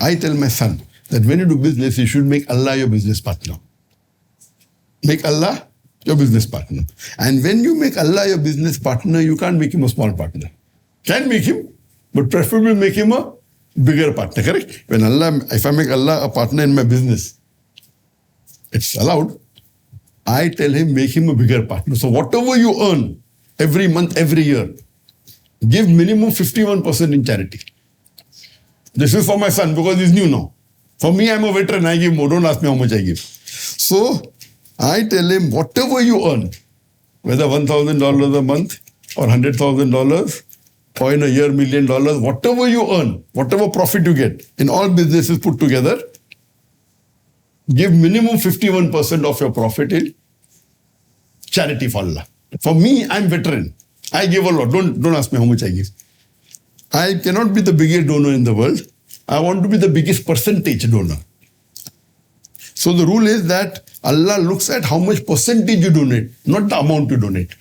I tell my son that when you do business, you should make Allah your business partner. Make Allah your business partner. And when you make Allah your business partner, you can't make him a small partner. Can make him, but preferably make him a bigger partner, correct? If I make Allah a partner in my business, it's allowed. I tell him, make him a bigger partner. So whatever you earn every month, every year, give minimum 51% in charity. This is for my son because he's new now. For me, I'm a veteran. I give more. Don't ask me how much I give. So I tell him, whatever you earn, whether $1,000 a month or $100,000 or in a year $1 million, whatever you earn, whatever profit you get in all businesses put together, give minimum 51% of your profit in charity for Allah. For me, I'm veteran. I give a lot. Don't ask me how much I give. I cannot be the biggest donor in the world. I want to be the biggest percentage donor. So the rule is that Allah looks at how much percentage you donate, not the amount you donate.